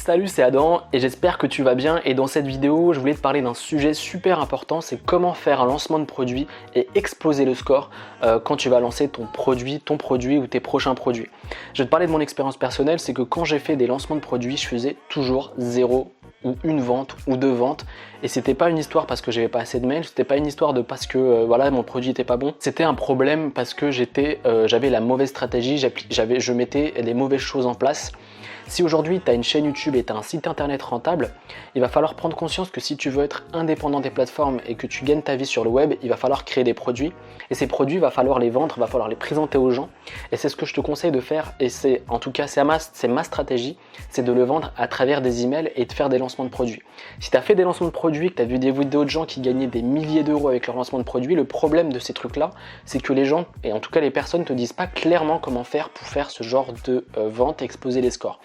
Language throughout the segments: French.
Salut, c'est Adam et j'espère que tu vas bien. Et dans cette vidéo, je voulais te parler d'un sujet super important, c'est comment faire un lancement de produit et exploser le score quand tu vas lancer ton produit ou tes prochains produits. Je vais te parler de mon expérience personnelle, c'est que quand j'ai fait des lancements de produits, je faisais toujours 0 ou une vente ou 2 ventes, et c'était pas une histoire parce que j'avais pas assez de mails, c'était pas une histoire de parce que voilà mon produit était pas bon, c'était un problème parce que j'avais la mauvaise stratégie, je mettais les mauvaises choses en place. Si aujourd'hui tu as une chaîne YouTube et tu as un site internet rentable, il va falloir prendre conscience que si tu veux être indépendant des plateformes et que tu gagnes ta vie sur le web, il va falloir créer des produits, et ces produits, il va falloir les vendre, il va falloir les présenter aux gens, et c'est ce que je te conseille de faire, et c'est ma stratégie, c'est de le vendre à travers des emails et de faire des lancements de produits. Si tu as fait des lancements de produits, que tu as vu des vidéos de gens qui gagnaient des milliers d'euros avec leur lancement de produits, le problème de ces trucs là, c'est que les gens, et en tout cas les personnes, te disent pas clairement comment faire pour faire ce genre de vente et exploser les scores.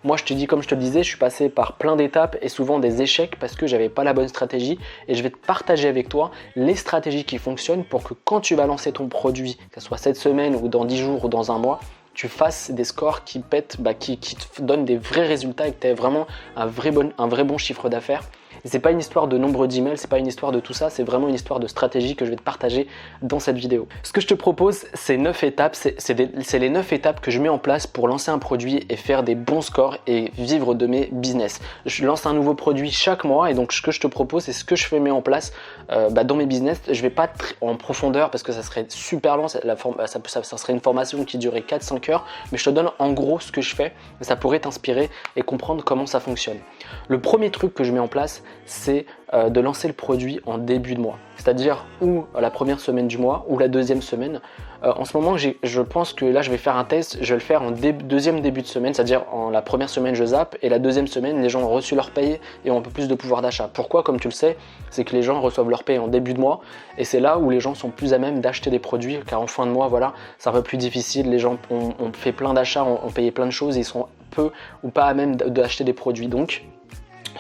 Moi je te dis, comme je te le disais, je suis passé par plein d'étapes et souvent des échecs parce que j'avais pas la bonne stratégie, et je vais te partager avec toi les stratégies qui fonctionnent pour que quand tu vas lancer ton produit, que ce soit cette semaine ou dans 10 jours ou dans un mois, tu fasses des scores qui pètent, qui te donnent des vrais résultats et que tu aies vraiment un vrai bon chiffre d'affaires. Et c'est pas une histoire de nombre d'emails, c'est pas une histoire de tout ça, c'est vraiment une histoire de stratégie que je vais te partager dans cette vidéo. Ce que je te propose, c'est 9 étapes, c'est les 9 étapes que je mets en place pour lancer un produit et faire des bons scores et vivre de mes business. Je lance un nouveau produit chaque mois, et donc ce que je te propose, c'est ce que je mets en place dans mes business. Je vais pas en profondeur parce que ça serait super long, ça serait une formation qui durerait 4-5 heures, mais je te donne en gros ce que je fais, ça pourrait t'inspirer et comprendre comment ça fonctionne. Le premier truc que je mets en place, c'est de lancer le produit en début de mois, c'est-à-dire ou la première semaine du mois ou la deuxième semaine. En ce moment, je pense que là je vais faire un test, je vais le faire en deuxième début de semaine, c'est-à-dire en la première semaine je zappe, et la deuxième semaine les gens ont reçu leur paye et ont un peu plus de pouvoir d'achat. Pourquoi? Comme tu le sais, c'est que les gens reçoivent leur paye en début de mois, et c'est là où les gens sont plus à même d'acheter des produits, car en fin de mois, voilà, c'est un peu plus difficile, les gens ont fait plein d'achats, ont payé plein de choses, et ils sont peu ou pas à même d'acheter des produits. Donc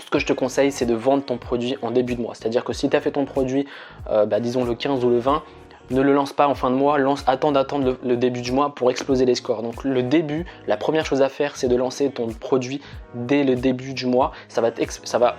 ce que je te conseille, c'est de vendre ton produit en début de mois. C'est-à-dire que si tu as fait ton produit, disons le 15 ou le 20, ne le lance pas en fin de mois, attends d'attendre le début du mois pour exploser les scores. Donc le début, la première chose à faire, c'est de lancer ton produit dès le début du mois. Ça va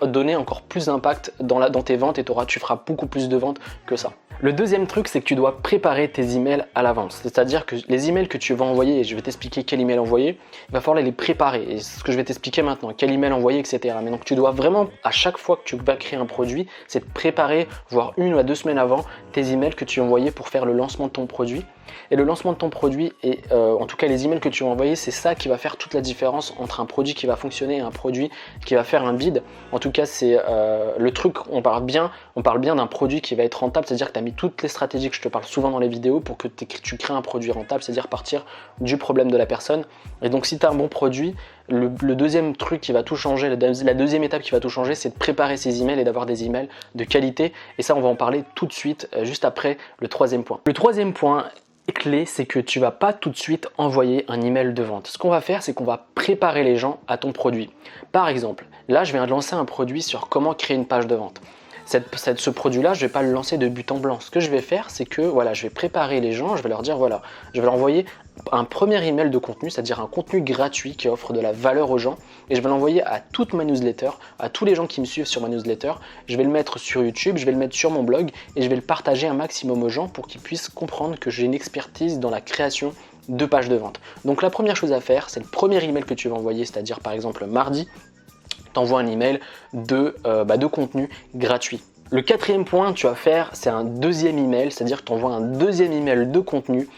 donner encore plus d'impact dans tes ventes, et tu feras beaucoup plus de ventes que ça. Le deuxième truc, c'est que tu dois préparer tes emails à l'avance. C'est-à-dire que les emails que tu vas envoyer, et je vais t'expliquer quel email envoyer, il va falloir les préparer. Et c'est ce que je vais t'expliquer maintenant, quel email envoyer, etc. Mais donc tu dois vraiment, à chaque fois que tu vas créer un produit, c'est de préparer, voire 1 à 2 semaines avant, tes emails que tu vas envoyer pour faire le lancement de ton produit. Et le lancement de ton produit, et en tout cas les emails que tu vas envoyer, c'est ça qui va faire toute la différence entre un produit qui va fonctionner et un produit qui va faire un bid. En tout cas, c'est le truc, on parle bien d'un produit qui va être rentable, c'est-à-dire que tu as mis toutes les stratégies que je te parle souvent dans les vidéos pour que tu crées un produit rentable, c'est-à-dire partir du problème de la personne. Et donc si tu as un bon produit, le deuxième truc qui va tout changer, la deuxième étape qui va tout changer, c'est de préparer ces emails et d'avoir des emails de qualité. Et ça, on va en parler tout de suite, juste après le troisième point. Le troisième point clé, c'est que tu vas pas tout de suite envoyer un email de vente. Ce qu'on va faire, c'est qu'on va préparer les gens à ton produit. Par exemple, là, je viens de lancer un produit sur comment créer une page de vente. Ce produit-là, je ne vais pas le lancer de but en blanc. Ce que je vais faire, c'est que voilà, je vais préparer les gens, je vais leur dire voilà, je vais leur envoyer un premier email de contenu, c'est-à-dire un contenu gratuit qui offre de la valeur aux gens, et je vais l'envoyer à toute ma newsletter, à tous les gens qui me suivent sur ma newsletter. Je vais le mettre sur YouTube, je vais le mettre sur mon blog, et je vais le partager un maximum aux gens pour qu'ils puissent comprendre que j'ai une expertise dans la création de pages de vente. Donc la première chose à faire, c'est le premier email que tu vas envoyer, c'est-à-dire par exemple mardi, t'envoies un email de contenu gratuit. Le quatrième point que tu vas faire, c'est un deuxième email, c'est-à-dire que tu envoies un deuxième email de contenu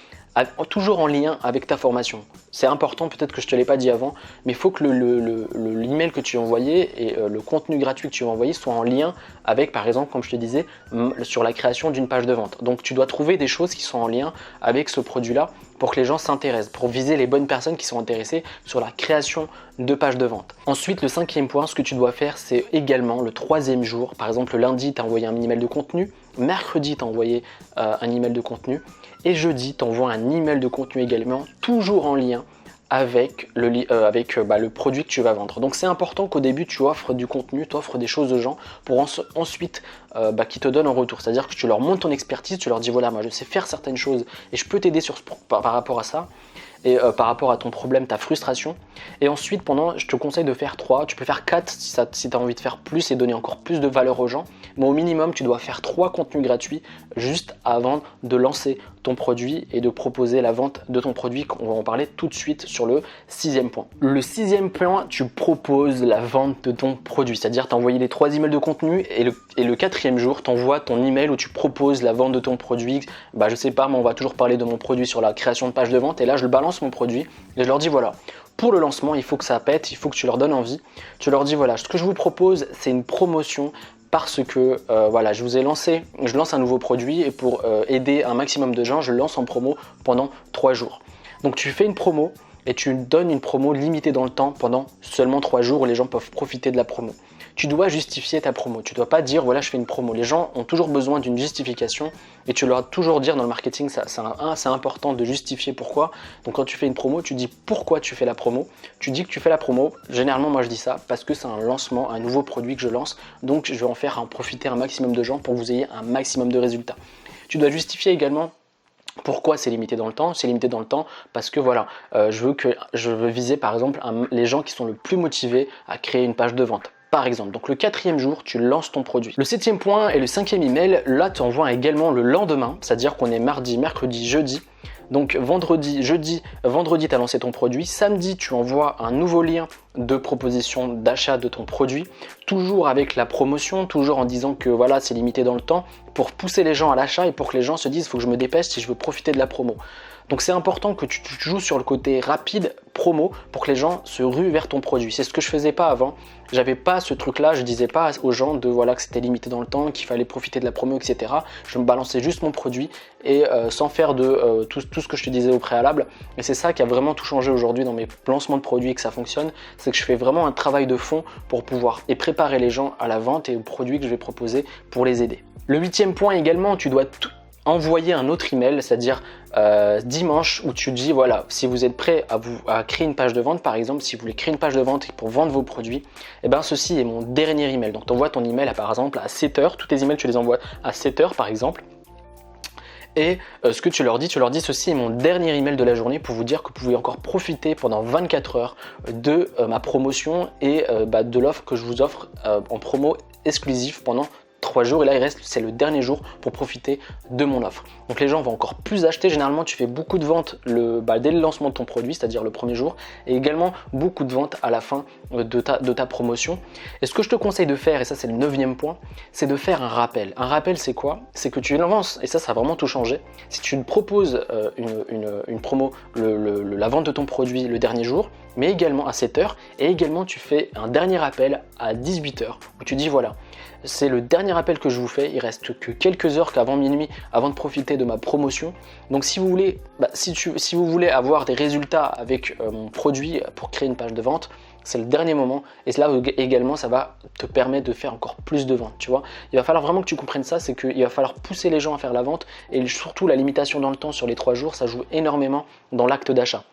toujours en lien avec ta formation. C'est important, peut-être que je ne te l'ai pas dit avant, mais il faut que l'email que tu as envoyé et le contenu gratuit que tu vas envoyer soient en lien avec, par exemple, comme je te disais, sur la création d'une page de vente. Donc tu dois trouver des choses qui sont en lien avec ce produit-là pour que les gens s'intéressent, pour viser les bonnes personnes qui sont intéressées sur la création de pages de vente. Ensuite, le cinquième point, ce que tu dois faire, c'est également le troisième jour. Par exemple, le lundi, tu as envoyé un email de contenu, mercredi, tu as envoyé un email de contenu, et jeudi, tu envoies un email de contenu également, toujours en lien avec le produit que tu vas vendre. Donc c'est important qu'au début tu offres du contenu, tu offres des choses aux gens pour ensuite qu'ils te donnent en retour. C'est-à-dire que tu leur montres ton expertise, tu leur dis voilà, moi je sais faire certaines choses et je peux t'aider par rapport à ça et par rapport à ton problème, ta frustration. Et ensuite, je te conseille de faire 3, tu peux faire 4 si tu as envie de faire plus et donner encore plus de valeur aux gens. Mais au minimum, tu dois faire 3 contenus gratuits juste avant de lancer ton produit et de proposer la vente de ton produit. On va en parler tout de suite sur le 6e point. Le 6e point, tu proposes la vente de ton produit. C'est-à-dire, tu as envoyé les 3 emails de contenu et le 4e jour, tu envoies ton email où tu proposes la vente de ton produit. Je sais pas, mais on va toujours parler de mon produit sur la création de page de vente. Et là, je balance mon produit et je leur dis voilà. Pour le lancement, il faut que ça pète, il faut que tu leur donnes envie. Tu leur dis voilà, ce que je vous propose, c'est une promotion parce que voilà, je lance un nouveau produit et pour aider un maximum de gens, je le lance en promo pendant 3 jours. Donc tu fais une promo et tu donnes une promo limitée dans le temps pendant seulement 3 jours où les gens peuvent profiter de la promo. Tu dois justifier ta promo, tu ne dois pas dire voilà je fais une promo. Les gens ont toujours besoin d'une justification et tu leur dois toujours dire dans le marketing, c'est important de justifier pourquoi. Donc quand tu fais une promo, tu dis pourquoi tu fais la promo. Tu dis que tu fais la promo, généralement moi je dis ça parce que c'est un lancement, un nouveau produit que je lance. Donc je vais en faire profiter un maximum de gens pour que vous ayez un maximum de résultats. Tu dois justifier également pourquoi c'est limité dans le temps. C'est limité dans le temps parce que voilà, je veux viser par exemple les gens qui sont le plus motivés à créer une page de vente. Par exemple, donc le 4e jour, tu lances ton produit. Le 7e point et le 5e email, là tu envoies également le lendemain, c'est-à-dire qu'on est mardi, mercredi, jeudi. Donc vendredi, tu as lancé ton produit. Samedi, tu envoies un nouveau lien de proposition d'achat de ton produit, toujours avec la promotion, toujours en disant que voilà, c'est limité dans le temps, pour pousser les gens à l'achat et pour que les gens se disent, il faut que je me dépêche si je veux profiter de la promo. Donc c'est important que tu joues sur le côté rapide, promo, pour que les gens se ruent vers ton produit. C'est ce que je faisais pas avant. J'avais pas ce truc-là, je disais pas aux gens voilà, que c'était limité dans le temps, qu'il fallait profiter de la promo, etc. Je me balançais juste mon produit et sans faire de tout ce que je te disais au préalable. Et c'est ça qui a vraiment tout changé aujourd'hui dans mes lancements de produits et que ça fonctionne. C'est que je fais vraiment un travail de fond pour pouvoir préparer les gens à la vente et aux produits que je vais proposer pour les aider. Le 8e point également, tu dois envoyer un autre email, c'est-à-dire dimanche où tu dis voilà, si vous êtes prêt à créer une page de vente, par exemple, si vous voulez créer une page de vente pour vendre vos produits, et bien ceci est mon dernier email. Donc tu envoies ton email par exemple à 7h, tous tes emails tu les envoies à 7h par exemple. Et ce que tu leur dis ceci est mon dernier email de la journée pour vous dire que vous pouvez encore profiter pendant 24 heures de ma promotion et de l'offre que je vous offre en promo exclusif pendant 3 jours. Et là c'est le dernier jour pour profiter de mon offre. Donc les gens vont encore plus acheter. Généralement tu fais beaucoup de ventes dès le lancement de ton produit, c'est-à-dire le premier jour, et également beaucoup de ventes à la fin de ta promotion. Et ce que je te conseille de faire, et ça c'est le 9e point, c'est de faire un rappel. Un rappel c'est quoi? C'est que tu lances, et ça a vraiment tout changé, si tu proposes une promo, la vente de ton produit le dernier jour, mais également à 7h, et également tu fais un dernier appel à 18h où tu dis voilà, c'est le dernier appel que je vous fais, il reste que quelques heures qu'avant minuit avant de profiter de ma promotion. Donc si vous voulez, si vous voulez avoir des résultats avec mon produit pour créer une page de vente, c'est le dernier moment et là également ça va te permettre de faire encore plus de ventes, tu vois. Il va falloir vraiment que tu comprennes ça, c'est qu'il va falloir pousser les gens à faire la vente et surtout la limitation dans le temps sur les 3 jours, ça joue énormément dans l'acte d'achat.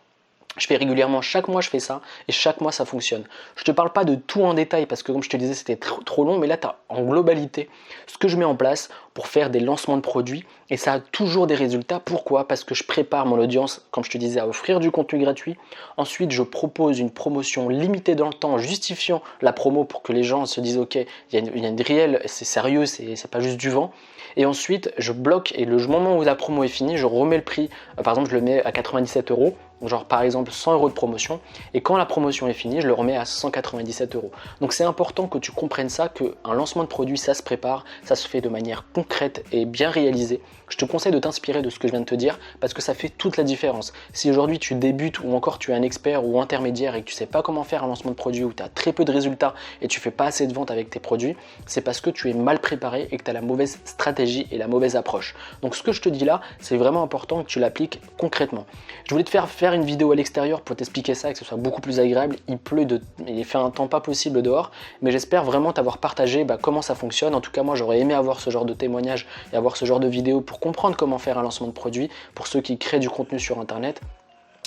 Je fais régulièrement, chaque mois je fais ça et chaque mois ça fonctionne. Je te parle pas de tout en détail parce que comme je te disais c'était trop long, mais là tu as en globalité ce que je mets en place pour faire des lancements de produits et ça a toujours des résultats. Pourquoi? Parce que je prépare mon audience, comme je te disais, à offrir du contenu gratuit. Ensuite je propose une promotion limitée dans le temps en justifiant la promo pour que les gens se disent ok, il y a une réelle, c'est sérieux, c'est pas juste du vent. Et ensuite je bloque et le moment où la promo est finie, je remets le prix, par exemple je le mets à 97 €. Genre par exemple 100 € de promotion, et quand la promotion est finie, je le remets à 197 €. Donc c'est important que tu comprennes ça, qu'un lancement de produit ça se prépare, ça se fait de manière concrète et bien réalisée. Je te conseille de t'inspirer de ce que je viens de te dire parce que ça fait toute la différence. Si aujourd'hui tu débutes ou encore tu es un expert ou intermédiaire et que tu sais pas comment faire un lancement de produit ou tu as très peu de résultats et tu fais pas assez de ventes avec tes produits, c'est parce que tu es mal préparé et que tu as la mauvaise stratégie et la mauvaise approche. Donc ce que je te dis là, c'est vraiment important que tu l'appliques concrètement. Je voulais te faire une vidéo à l'extérieur pour t'expliquer ça et que ce soit beaucoup plus agréable. Il pleut, il fait un temps pas possible dehors, mais j'espère vraiment t'avoir partagé comment ça fonctionne. En tout cas moi j'aurais aimé avoir ce genre de témoignage et avoir ce genre de vidéo pour comprendre comment faire un lancement de produit pour ceux qui créent du contenu sur internet.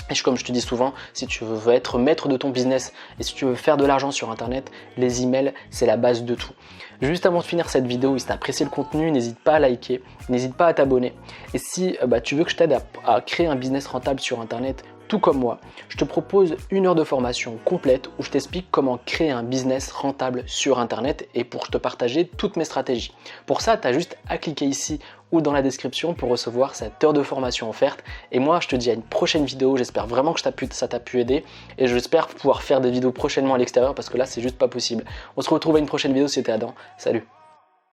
Et comme je te dis souvent, si tu veux être maître de ton business et si tu veux faire de l'argent sur internet, les emails c'est la base de tout. Juste avant de finir cette vidéo, si tu as apprécié le contenu, n'hésite pas à liker, n'hésite pas à t'abonner. Et si tu veux que je t'aide à créer un business rentable sur internet tout comme moi, je te propose 1 heure de formation complète où je t'explique comment créer un business rentable sur Internet et pour te partager toutes mes stratégies. Pour ça, tu as juste à cliquer ici ou dans la description pour recevoir cette heure de formation offerte. Et moi, je te dis à une prochaine vidéo. J'espère vraiment que ça t'a pu aider et j'espère pouvoir faire des vidéos prochainement à l'extérieur parce que là, c'est juste pas possible. On se retrouve à une prochaine vidéo. C'était Adam. Salut!